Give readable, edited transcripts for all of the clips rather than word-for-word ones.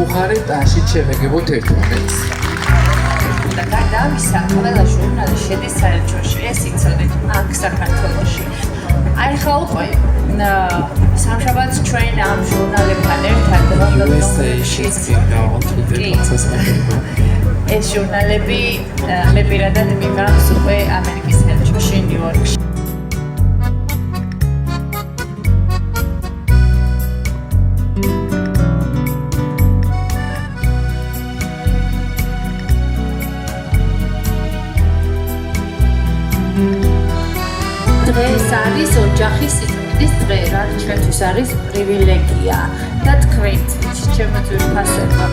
გავუხარეთ აშით შევეგებოთ ერთმანეთს. და გარდა ამისა, ყველა ჟურნალი შედის საელჩოში, ეს იცოდეთ, აქ საქართველოში. აი ხა უკვე სამშაბათს ჩვენ ამ ჟურნალებთან ერთად ეს ჟურნალები მე პირადად მიგავს უკვე ამერიკის საელჩოში ნიუ-იორკში. დღეს არის ოჯახის სიკვდილის დღე, რაც ჩვენთვის არის პრივილეგია და თქვენც, ჩემო ძვირფასებო.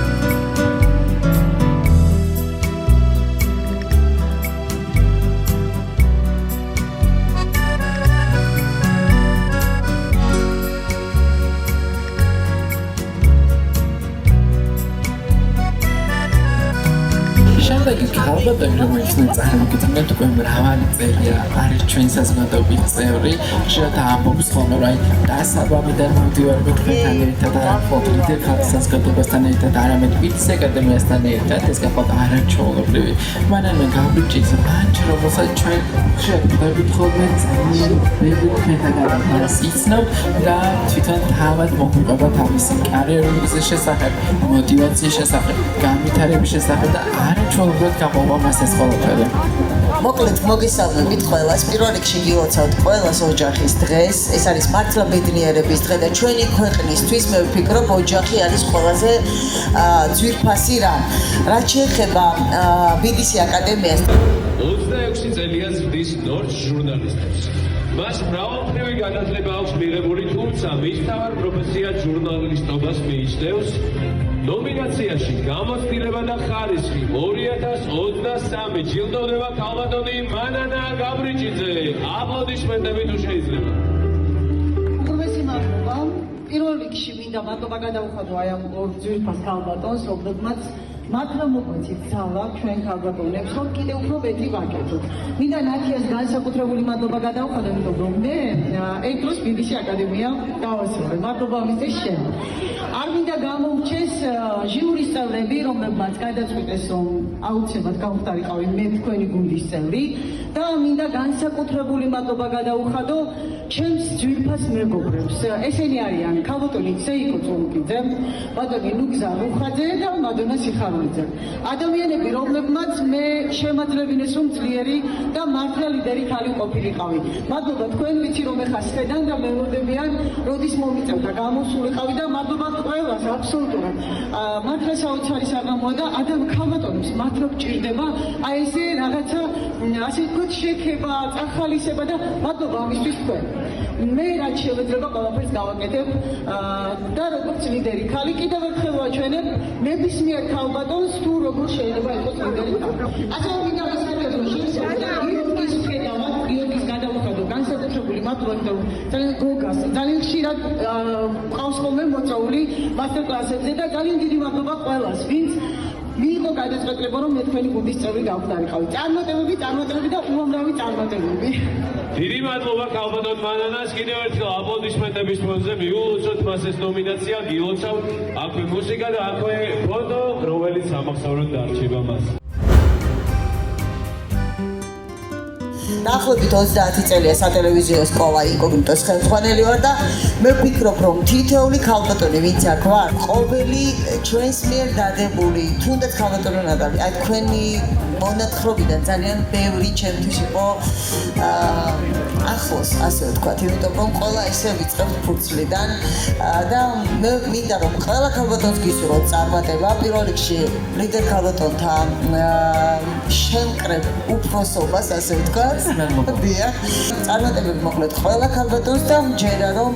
შემდეგი ქალბატონი, რომელიც წარმოგიდგენთ, უკვე მრავალი წელია არის ჩვენი საზოგადოების წევრი. ხშირად ამბობს ხოლმე, რომ დასაბამიდან მოვდივარ თქვენთან ერთად და მხოლოდ ლიდერ ქალთა საზოგადოებასთან ერთად, არამედ ვიცე აკადემიასთან ერთად, ეს გახლავთ არაჩვეულებრივი. მაგრამ მე გავიჭირს ბანჯი, რომელსაც ჩვენ ხშირად ვდებით ხოლმე ძალიან ბევრი თქვენთან გადაღებას იცნობ და თვითონ თავად მოგვიყვება თავისი კარიერის შესახებ, мотиваციის შესახებ, განვითარების შესახებ და არაჩვეულებრივად გაყვება მას ეს ყველაფერი. მოკლედ მოგესალმებით ყველას. პირველ რიგში გილოცავთ ყველას ოჯახის დღეს. ეს არის მართლა ბედნიერების დღე და ჩვენი ქვეყნისთვის მე ვფიქრობ ოჯახი არის ყველაზე ძვირფასი რამ. რაც შეეხება BBC აკადემიას 26 წელია ზრდის ნორჩ ჟურნალისტებს. მას მრავალმხრივი განათლება აქვს მიღებული, თუმცა მის მთავარ პროფესიად ჟურნალისტობას მიიჩნევს. ნომინაციაში გამოცდილება და ხარისხი 2023 ჯილდოვდება ქალბატონი მანანა გაბრიჭიძე. აპლოდისმენტები თუ შეიძლება. უღრმესი მადლობა. პირველ რიგში მინდა მადლობა გადავუხადო აი ამ ორ ძვირფას ქალბატონს, რომლებმაც მართლა მოგვეცით ძალა ჩვენ ქალბატონებს, რომ კიდევ უფრო მეტი ვაკეთოთ. მინდა ნათიას განსაკუთრებული მადლობა გადავუხადო, იმიტომ რომ მე ერთ დროს BBC აკადემია დავასრულე. მადლობა მისცეს შენ. არ მინდა გამომრჩეს ჟიურის წევრები, რომლებმაც გადაწყვიტეს, რომ აუცილებლად გავხდარიყავი მე თქვენი გუნდის წევრი და მინდა განსაკუთრებული მადლობა გადავუხადო ჩემს ძვირფას მეგობრებს. ესენი არიან ქალბატონი ცეიკო წულუკიძე, ბატონი ნუგზა რუხაძე და მადონა სიხარულიძე. ადამიანები, რომლებმაც მე შემაძლებინეს, რომ ძლიერი და მართლა ლიდერი ქალი ყოფილიყავი. მადლობა თქვენ, ვიცი რომ ეხა სხედან და მელოდებიან, როდის მომიწევ და გამოსულიყავი და მადლობა ყველას აბსოლუტურად. მართლა საოცარი საღამოა და ქალბატონებს მართლა გჭირდება აი ესე რაღაცა ასე ვთქვათ შექება, წახალისება და მადლობა ამისთვის თქვენ. მე რაც შევეძება ყველაფერს გავაკეთებ და როგორც ლიდერი ქალი კიდევ ერთხელ ვაჩვენებ ნებისმიერ ქალბატონს თუ როგორ შეიძლება იყოს ლიდერი ქალი. ასე მინდა ვისაუბროთ შეიძლება გიორგის ხედავად, გიორგის გადავუხადო განსაკუთრებული მადლობა და ძალიან გოგას, ძალიან ხშირად ყავს ხოლმე მოწვეული მასტერკლასებზე და ძალიან დიდი მადლობა ყველას, ვინც მიიღო გადაწყვეტილება, რომ მე თქვენი გუნდის წევრი გავხდარიყავი. წარმატებები და უამრავი წარმატებები. დიდი მადლობა ქალბატონ მანანას. კიდევ ერთხელ აპლოდისმენტების ფონზე მიულოცოთ მას ეს ნომინაცია, გილოცავთ. აქვე მუსიკა და აქვე ფოტო, რომელიც სამახსოვროდ დარჩება მას. დაახლოებით 30 წელია სატელევიზიო სკოლა ინკოგნიტოს ხელმძღვანელი ვარ და მე ვფიქრობ, რომ თითოეული ქალბატონი, ვინც აქ ვარ, ყოველი ჩვენს მიერ დადებული, თუნდაც ქალბატონი ნადავლი, აი თქვენი მონათხრობიდან ძალიან ბევრი ჩემთვის იყო ახლოს, ასე ვთქვათ, იმიტომ რომ ყველა ესე ვიწყებთ ფურცლიდან და მე მინდა რომ ყველა ქალბატონს გისურვოთ წარმატება, პირველ რიგში ლიდერ ქალბატონთა შემკრებ უფროსობას, ასე ვთქვათ. დიახ, წარმატებები მოკლედ ყველა ქალბატონს და მჯერა რომ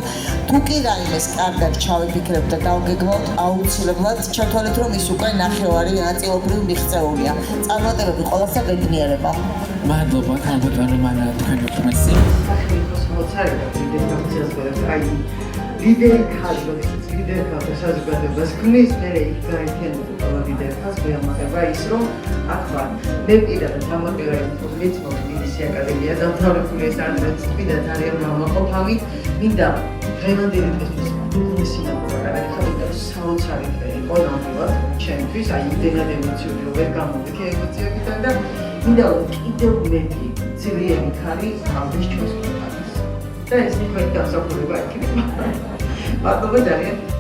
თუ კი რაიმეს კარგად ჩავიფიქრებთ და დავგეგმავთ, აუცილებლად ჩათვალეთ რომ ის უკვე ნახევარი ნაწილობრივ მიღწეულია. წარმატებები ყველასა ბედნიერება. მადლობა ქალბატონო მანანა თქვენი უფროსი. ლიდერი ქალთა საზოგადოებას ქმნის, მე იქ გაერთიანებული ყველა ლიდერი ქალს მეამაყება ის, რომ აქ ვარ. მე პირადად დამოკიდებული ვარ მეცნობ BBC აკადემია დამთავრებული ეს არის კიდე ძალიან მამაყოფავით. მინდა დღევანდელი დღესთვის უგუნესი მოგაკარეთ, ხომ საოცარი დღე. იყო ნამდვილად ჩემთვის, აი იმდენად ემოციური რომ ვერ გამოვიქე ემოციებიდან და მინდა რომ კიდევ მეტი ძლიერი ქარი ავდეს ჩვენს ქვეყანას. და ეს თქვენი დამსახურება იქნება. მადლობა ძალიან.